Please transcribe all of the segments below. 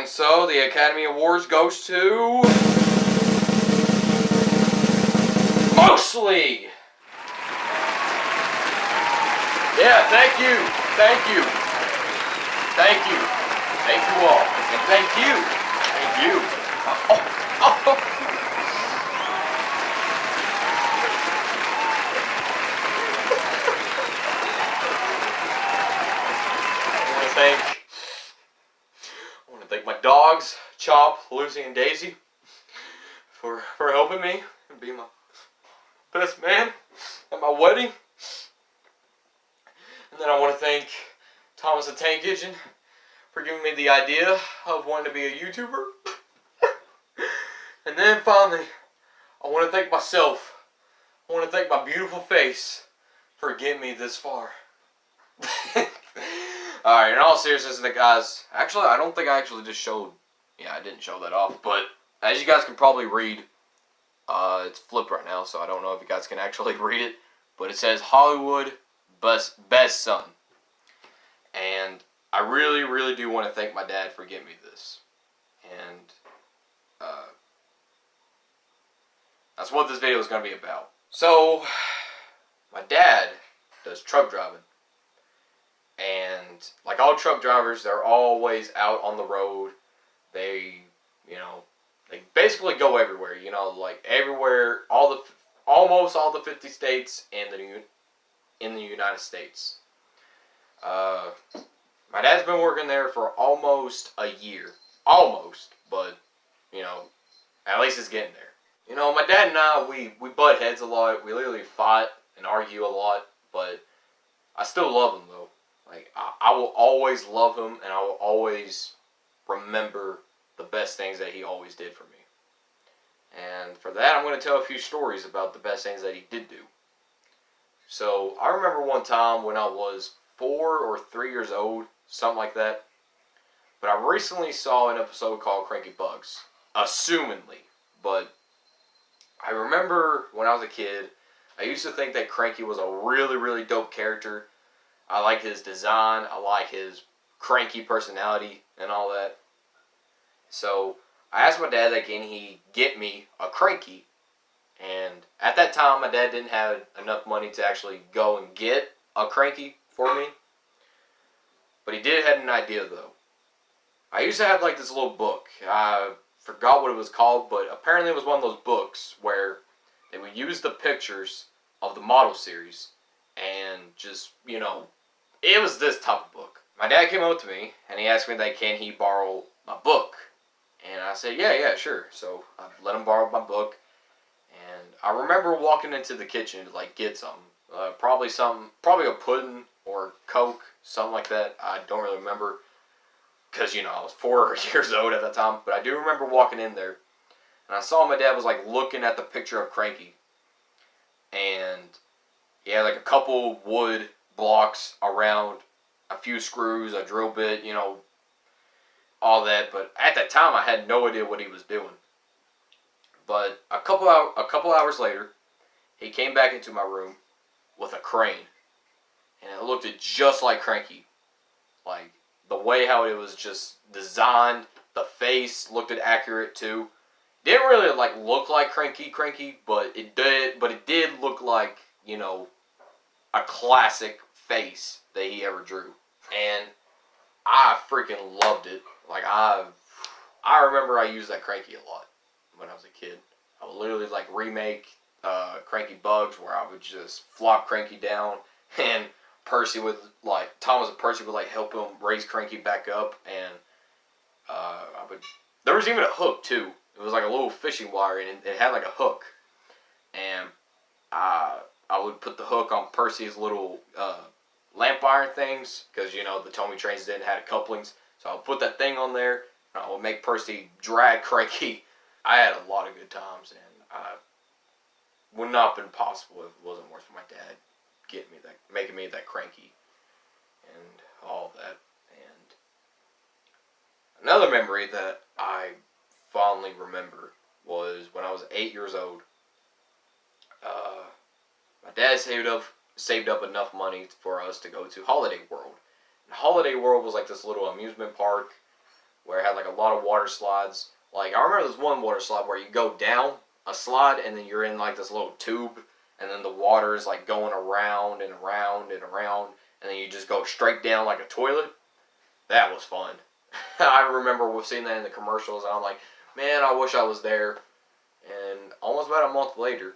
And so the Academy Awards goes to... Mostly! Yeah, thank you. Thank you. Thank you. Thank you all. And thank you. Thank you. I want to thank my dogs, Chop, Lucy, and Daisy, for helping me and being my best man at my wedding. And then I want to thank Thomas the Tank Engine for giving me the idea of wanting to be a YouTuber. And then finally, I want to thank myself. I want to thank my beautiful face for getting me this far. Alright, in all seriousness, guys, actually, I don't think I actually just showed, yeah, I didn't show that off, but as you guys can probably read, it's flipped right now, so I don't know if you guys can actually read it, but it says Hollywood Best Son. And I really, really do want to thank my dad for getting me this. And that's what this video is going to be about. So, my dad does truck driving. And like all truck drivers, they're always out on the road. They, they basically go everywhere, like everywhere, almost all the 50 states in the United States. My dad's been working there for almost a year. Almost, but, at least it's getting there. My dad and I, we butt heads a lot. We literally fight and argue a lot, but I still love him, though. Like, I will always love him, and I will always remember the best things that he always did for me. And for that, I'm going to tell a few stories about the best things that he did do. So, I remember one time when I was 4 or 3 years old, something like that. But I recently saw an episode called Cranky Bugs. Assumingly. But I remember when I was a kid, I used to think that Cranky was a really, really dope character. I like his design. I like his cranky personality and all that. So, I asked my dad that can he get me a Cranky. And at that time, my dad didn't have enough money to actually go and get a Cranky for me. But he did have an idea, though. I used to have like this little book. I forgot what it was called, but apparently it was one of those books where they would use the pictures of the model series and just, it was this type of book. My dad came up to me and he asked me that can he borrow my book. And I said, yeah, sure. So I let him borrow my book. And I remember walking into the kitchen to like get something. Probably a pudding or Coke, something like that. I don't really remember because, I was 4 years old at that time. But I do remember walking in there and I saw my dad was like looking at the picture of Cranky. And he had like a couple wood blocks around, a few screws, a drill bit, all that. But at that time, I had no idea what he was doing. But a couple hours later, he came back into my room with a crane, and it looked just like Cranky. Like the way how it was just designed, the face looked accurate too. Didn't really like look like Cranky, but it did look like a classic face that he ever drew. And I freaking loved it. Like, I remember I used that Cranky a lot when I was a kid. I would literally, like, remake Cranky Bugs where I would just flop Cranky down and Thomas and Percy would, like, help him raise Cranky back up. And there was even a hook, too. It was like a little fishing wire and it had, like, a hook. And I would put the hook on Percy's little lamp iron things because, the Tomy trains didn't have couplings. So I would put that thing on there and I would make Percy drag Cranky. I had a lot of good times and would not have been possible if it wasn't worth for my dad making me that Cranky and all that. And another memory that I fondly remember was when I was 8 years old. My dad saved up enough money for us to go to Holiday World. And Holiday World was like this little amusement park where it had like a lot of water slides. Like, I remember this one water slide where you go down a slide and then you're in like this little tube, and then the water is like going around and around and around, and then you just go straight down like a toilet. That was fun. I remember we've seen that in the commercials, and I'm like, man, I wish I was there. And almost about a month later,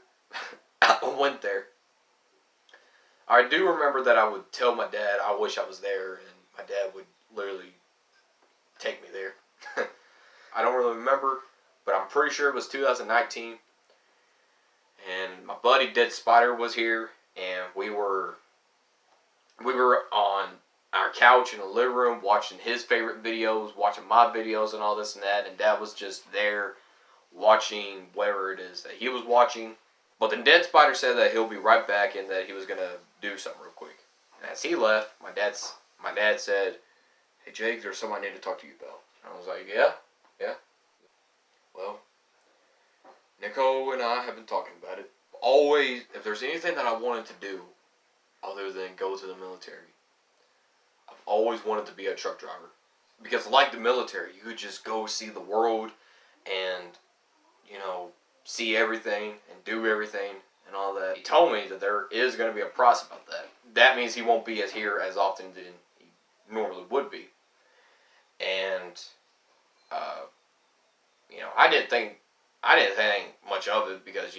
I went there. I do remember that I would tell my dad I wish I was there, and my dad would literally take me there. I don't really remember, but I'm pretty sure it was 2019. And my buddy Dead Spider was here, and we were on our couch in the living room watching his favorite videos, watching my videos and all this and that, and Dad was just there watching whatever it is that he was watching. But then Dead Spider said that he'll be right back and that he was gonna do something real quick. And as he left, my dad said, "Hey Jake, there's something I need to talk to you about." And I was like, yeah. Well, Nico and I have been talking about it. Always, if there's anything that I wanted to do other than go to the military, I've always wanted to be a truck driver. Because like the military, you could just go see the world and, see everything and do everything and all that. He told me that there is going to be a price about that. That means he won't be here as often than he normally would be. And, I didn't think much of it because,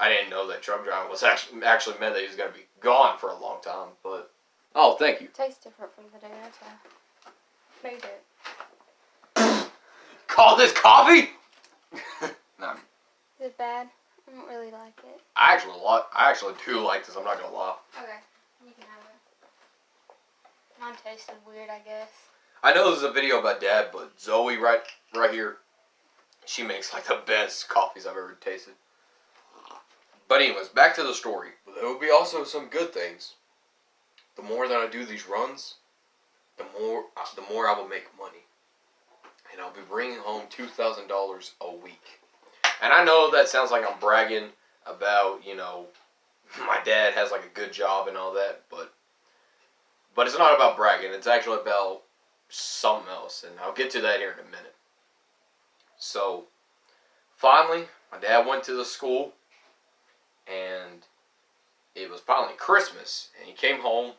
I didn't know that truck driving was actually meant that he was going to be gone for a long time. But, oh, thank you. It tastes different from the day I made it. Call this coffee? No. Is it bad? I don't really like it. I actually do like this. I'm not gonna lie. Okay, you can have it. Mine tasted weird, I guess. I know this is a video about Dad, but Zoe right here, she makes like the best coffees I've ever tasted. But anyways, back to the story. There will be also some good things. The more that I do these runs, the more I will make money. And I'll be bringing home $2,000 a week. And I know that sounds like I'm bragging about, my dad has like a good job and all that, but it's not about bragging. It's actually about something else, and I'll get to that here in a minute. So, finally, my dad went to the school, and it was finally Christmas, and he came home,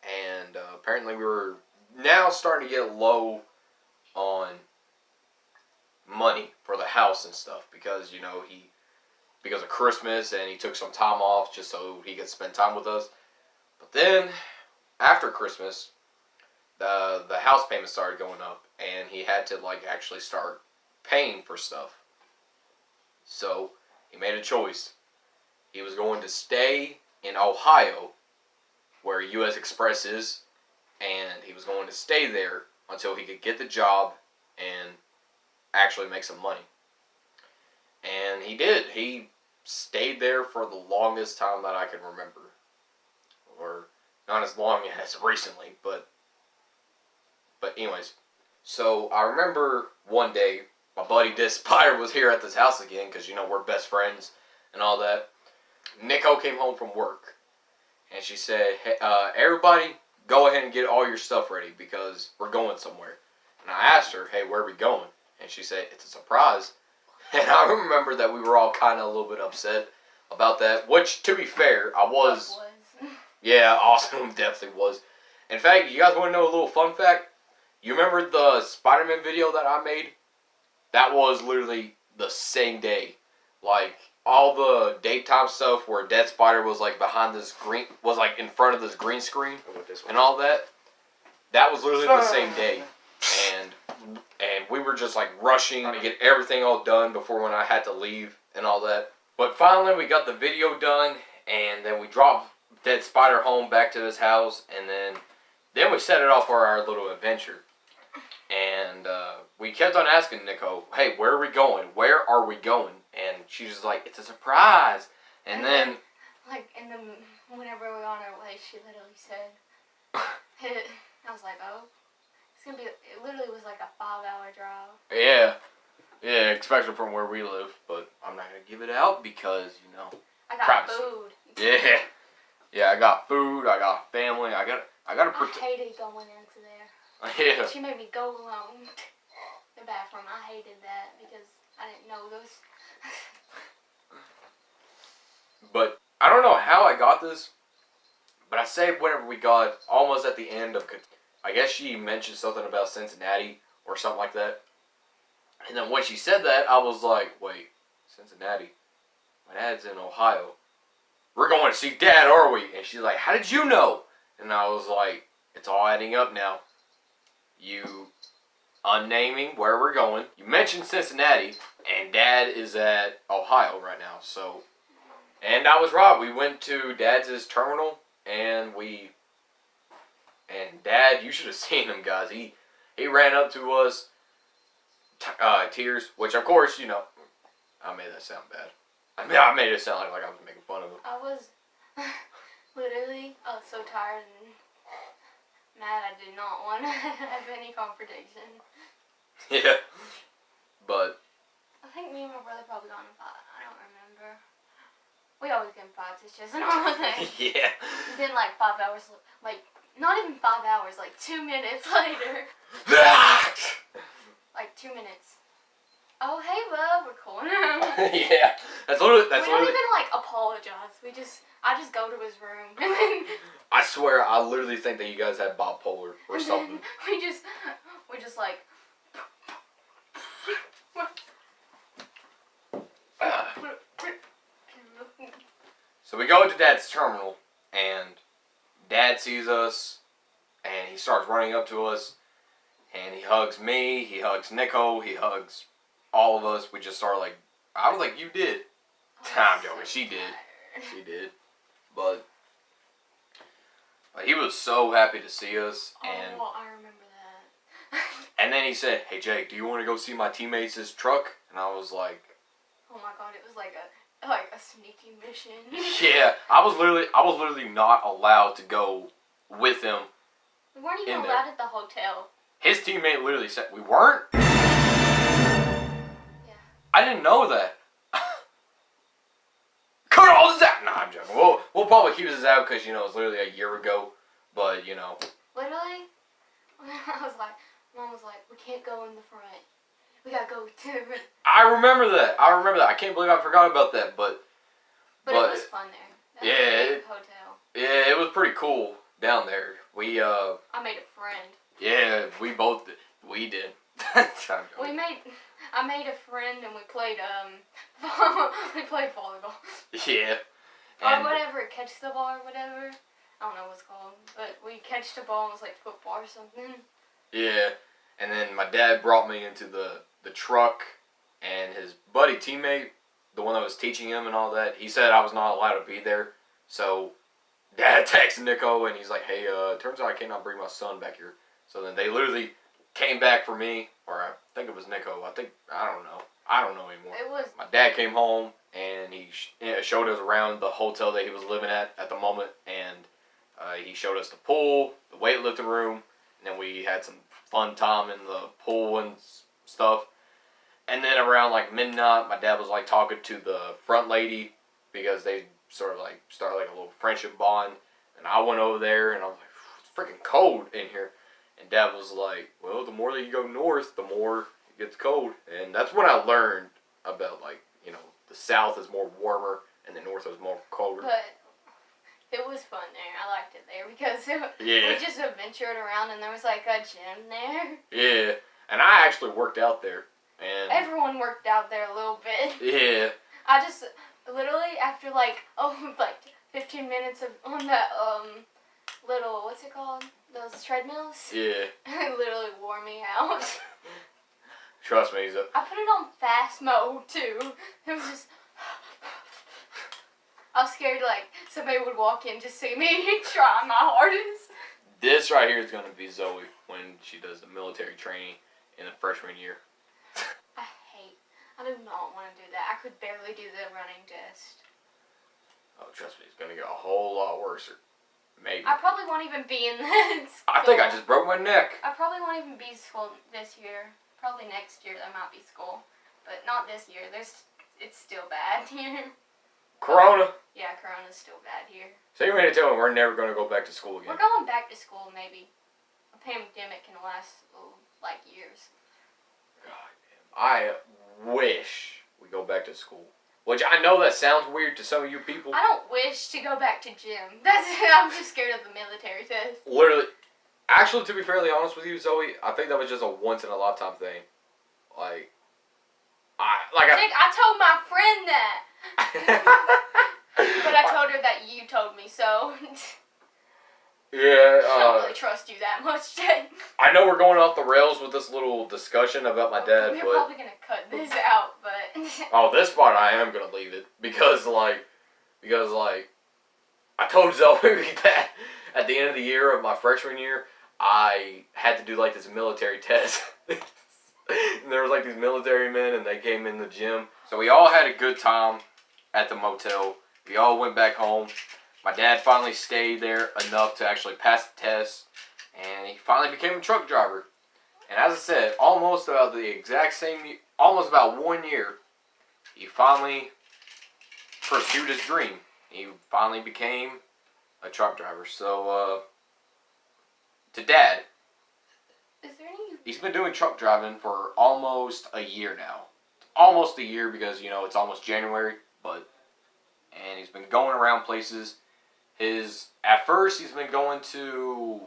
and apparently we were now starting to get low on money for the house and stuff because because of Christmas, and he took some time off just so he could spend time with us. But then after Christmas, the house payment started going up, and he had to actually start paying for stuff. So he made a choice. He was going to stay in Ohio, where U.S. Express is, and he was going to stay there until he could get the job and actually make some money. And he did. He stayed there for the longest time that I can remember. Or not as long as recently, but anyways. So I remember one day my buddy Dead Spider was here at this house again because we're best friends and all that. Nico came home from work, and she said, "Hey, everybody, go ahead and get all your stuff ready because we're going somewhere." And I asked her, "Hey, where are we going?" And she said, "It's a surprise." And I remember that we were all kind of a little bit upset about that, which, to be fair, I was. Yeah, Austin definitely was. In fact, you guys want to know a little fun fact? You remember the Spider-Man video that I made? That was literally the same day. All the daytime stuff where Dead Spider was behind this green, was in front of this green screen and all that. That was literally the same day. And we were just rushing to get everything all done before when I had to leave and all that. But finally we got the video done, and then we dropped Dead Spider home back to his house, and then we set it off for our little adventure. And we kept on asking Nico, "Hey, where are we going? Where are we going?" And she was like, "It's a surprise." And then whenever we were on our way, she literally said, I was like, "Oh, it's gonna be." It literally was like a 5-hour drive. Yeah, especially from where we live. But I'm not gonna give it out because I got privacy. food. Yeah, I got food. I got family. I gotta I hated going into there. Yeah. She made me go alone to the bathroom. I hated that because I didn't know those. But I don't know how I got this, but I say whenever we got almost at the end of, I guess she mentioned something about Cincinnati or something like that. And then when she said that, I was like, wait, Cincinnati? My dad's in Ohio. We're going to see Dad, are we? And she's like, how did you know? And I was like, it's all adding up now. You unnaming where we're going. You mentioned Cincinnati, and Dad is at Ohio right now. So, and I was right. We went to Dad's terminal, and Dad, you should have seen him, guys. He ran up to us, tears, which of course, you know, I made that sound bad. I mean, I made it sound like I was making fun of him. I was literally, I was so tired and mad. I did not want to have any confrontation. Yeah, but I think me and my brother probably got in a fight. I don't remember. We always get in fights. It's just a normal thing. yeah. And then like 5 hours, like not even 5 hours, like 2 minutes later. Like 2 minutes. Oh hey love, we're calling him. Yeah, that's literally. We don't even like apologize. I just go to his room and then. I swear, I literally think that you guys had bipolar or something. We just like. So we go to Dad's terminal, and Dad sees us, and he starts running up to us, and he hugs me, he hugs Nico, he hugs all of us. We just start like, I was like, you did. I'm joking, she did. She did. But he was so happy to see us, and oh, I remember that. and then he said, hey Jake, do you want to go see my teammates' truck? And I was like, oh my god, it was like a sneaky mission. yeah, I was literally not allowed to go with him. We weren't even in there. allowed at the hotel. His teammate literally said, we weren't? Yeah. I didn't know that. Cut all this out! Nah, I'm joking. We'll probably keep this out because, you know, it's literally a year ago. But, you know. Literally, Mom was like, we can't go in the front. We gotta go to. I remember that. I can't believe I forgot about that. But it was fun there. That yeah, was a big hotel. Yeah, it was pretty cool down there. I made a friend. Yeah, we both did. We did. I made a friend and we played volleyball. Yeah. Or whatever, catch the ball or whatever. I don't know what's called, but we catch the ball and it was like football or something. Yeah, and then my dad brought me into the truck, and his buddy teammate, the one that was teaching him and all that, he said I was not allowed to be there. So Dad texted Nico and he's like, hey, turns out I cannot bring my son back here. So then they literally came back for me, or I think it was Nico. I don't know anymore. It was. My dad came home and he showed us around the hotel that he was living at the moment, and he showed us the pool, the weightlifting room, and then we had some fun time in the pool and stuff. And then around like midnight, my dad was like talking to the front lady because they sort of like started like a little friendship bond. And I went over there and I was like, it's freaking cold in here. And Dad was like, well, the more that you go north, the more it gets cold. And that's when I learned about, like, you know, the south is more warmer and the north is more colder. But it was fun there. I liked it there because Yeah. we just adventured around and there was like a gym there. Yeah. And I actually worked out there. And everyone worked out there a little bit. Yeah. I just, literally, after like 15 minutes on that, little, what's it called? Those treadmills? Yeah. It literally wore me out. Trust me, I put it on fast mode, too. It was just... I was scared, like, somebody would walk in to see me trying my hardest. This right here is going to be Zoe when she does the military training in the freshman year. I do not want to do that. I could barely do the running test. Oh, trust me, it's going to get a whole lot worse. Maybe. I probably won't even be in this. I think I just broke my neck. I probably won't even be in school this year. Probably next year there might be school. But not this year. It's still bad here. Corona? Yeah, Corona's still bad here. So you mean to tell me we're never going to go back to school again? We're going back to school maybe. pandemic can last like years. God damn. I wish we go back to school. Which I know that sounds weird to some of you people. I don't wish to go back to gym. I'm just scared of the military test. Literally. Actually, to be fairly honest with you, Zoe, I think that was just a once in a lifetime thing. Like, Jake, I told my friend that. But I told her that you told me, so. Yeah, I don't really trust you that much, Jake. I know we're going off the rails with this little discussion about my dad, We're but... probably going to cut this out, but... Oh, this part I am going to leave it. Because, I told Zoe that at the end of the year of my freshman year, I had to do, like, this military test. And there was, like, these military men, and they came in the gym. So we all had a good time at the motel. We all went back home. My dad finally stayed there enough to actually pass the test, and he finally became a truck driver. And as I said, almost about 1 year, he finally pursued his dream. He finally became a truck driver. So, to Dad, Is there any... he's been doing truck driving for almost a year now. Almost a year because, it's almost January, and he's been going around places. At first, he's been going to,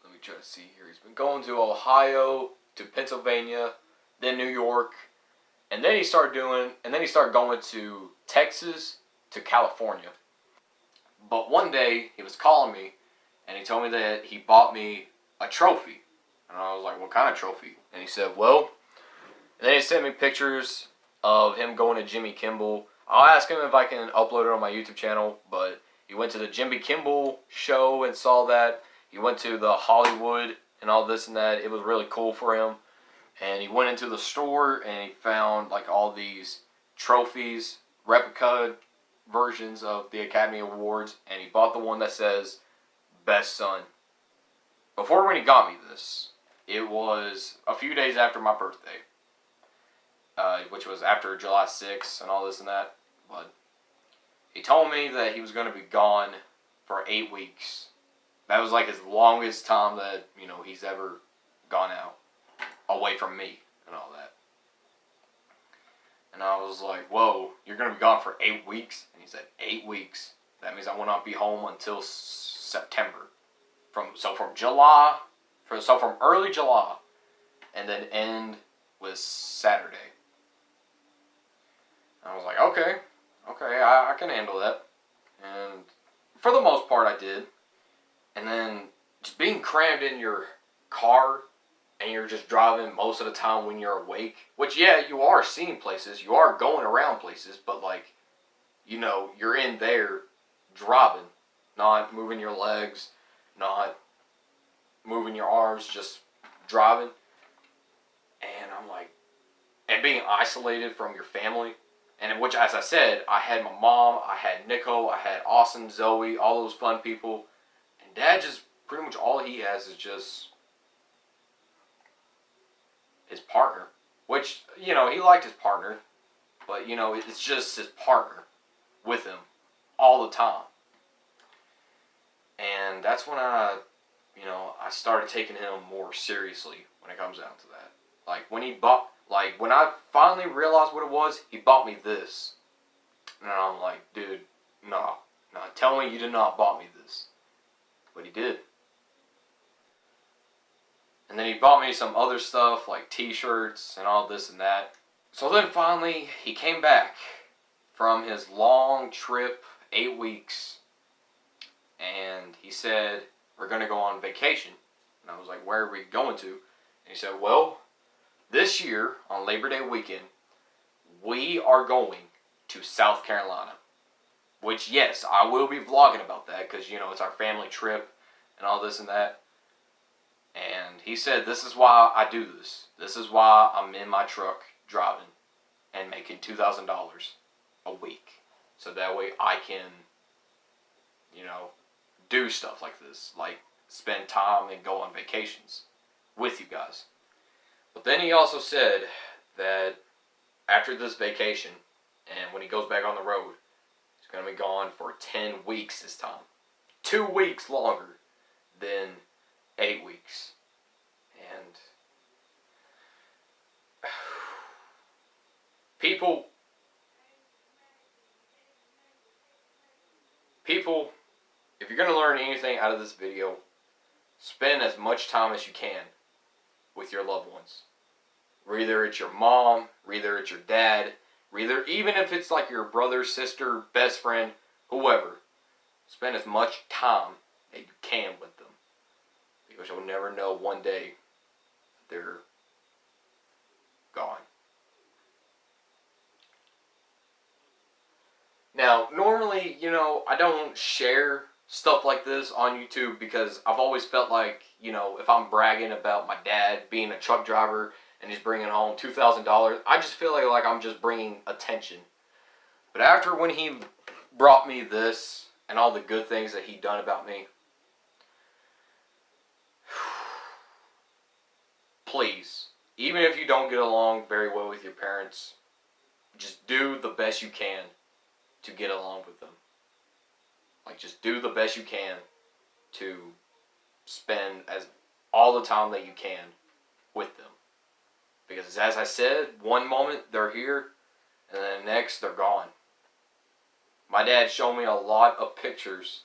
let me try to see here. He's been going to Ohio, to Pennsylvania, then New York, and then he started going to Texas, to California. But one day, he was calling me, and he told me that he bought me a trophy. And I was like, what kind of trophy? And he said, well, and then he sent me pictures of him going to Jimmy Kimmel. I'll ask him if I can upload it on my YouTube channel, but he went to the Jimmy Kimmel show and saw that. He went to the Hollywood and all this and that. It was really cool for him. And he went into the store and he found like all these trophies, replica versions of the Academy Awards. And he bought the one that says, Best Son. Before when he got me this, it was a few days after my birthday. Which was after July 6th and all this and that. But he told me that he was going to be gone for 8 weeks. That was like his longest time that, he's ever gone out. Away from me and all that. And I was like, whoa, you're going to be gone for 8 weeks? And he said, 8 weeks. That means I will not be home until September. From early July. And then end with Saturday. I was like, okay, I can handle that. And for the most part, I did. And then just being crammed in your car and you're just driving most of the time when you're awake, which, yeah, you are seeing places, you are going around places, but, you're in there driving, not moving your legs, not moving your arms, just driving. And I'm like, and being isolated from your family. And in which, as I said, I had my mom, I had Nico, I had Austin, Zoe, all those fun people. And Dad just, pretty much all he has is just his partner. Which, he liked his partner. But, it's just his partner with him all the time. And that's when I started taking him more seriously when it comes down to that. When I finally realized what it was, he bought me this. And I'm like, dude, no, tell me you did not bought me this. But he did. And then he bought me some other stuff, like t-shirts and all this and that. So then finally, he came back from his long trip, 8 weeks. And he said, we're going to go on vacation. And I was like, where are we going to? And he said, well, this year, on Labor Day weekend, we are going to South Carolina. Which, yes, I will be vlogging about that because, it's our family trip and all this and that. And he said, this is why I do this. This is why I'm in my truck driving and making $2,000 a week. So that way I can, do stuff like this. Like, spend time and go on vacations with you guys. But then he also said that after this vacation, and when he goes back on the road, he's going to be gone for 10 weeks this time. 2 weeks longer than 8 weeks. People, if you're going to learn anything out of this video, spend as much time as you can with your loved ones. Whether it's your mom, whether it's your dad, even if it's like your brother, sister, best friend, whoever. Spend as much time that you can with them. Because you'll never know, one day they're gone. Now, normally, I don't share stuff like this on YouTube because I've always felt like, if I'm bragging about my dad being a truck driver and he's bringing home $2,000, I just feel like I'm just bringing attention. But after when he brought me this and all the good things that he done about me, please, even if you don't get along very well with your parents, just do the best you can to get along with them. Like, just do the best you can to spend all the time that you can with them. Because as I said, one moment they're here, and then the next they're gone. My dad showed me a lot of pictures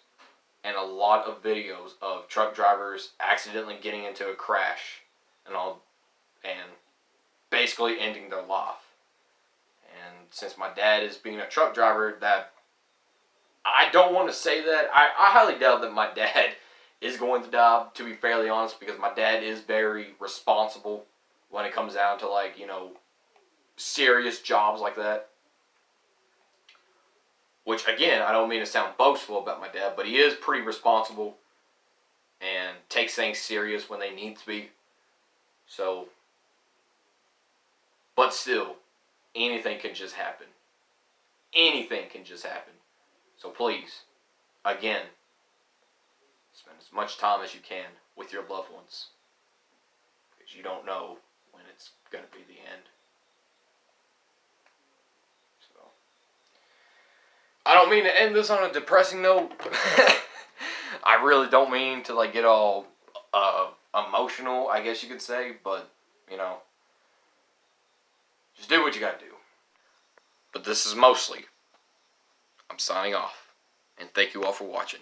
and a lot of videos of truck drivers accidentally getting into a crash and basically ending their life. And since my dad is being a truck driver, that I don't want to say that. I highly doubt that my dad is going to die, to be fairly honest, because my dad is very responsible when it comes down to, serious jobs like that. Which, again, I don't mean to sound boastful about my dad, but he is pretty responsible and takes things serious when they need to be. So, but still, anything can just happen. Anything can just happen. So please, again, spend as much time as you can with your loved ones. Because you don't know when it's going to be the end. So, I don't mean to end this on a depressing note. I really don't mean to get all emotional, I guess you could say. But, just do what you got to do. But this is mostly, I'm signing off. And thank you all for watching.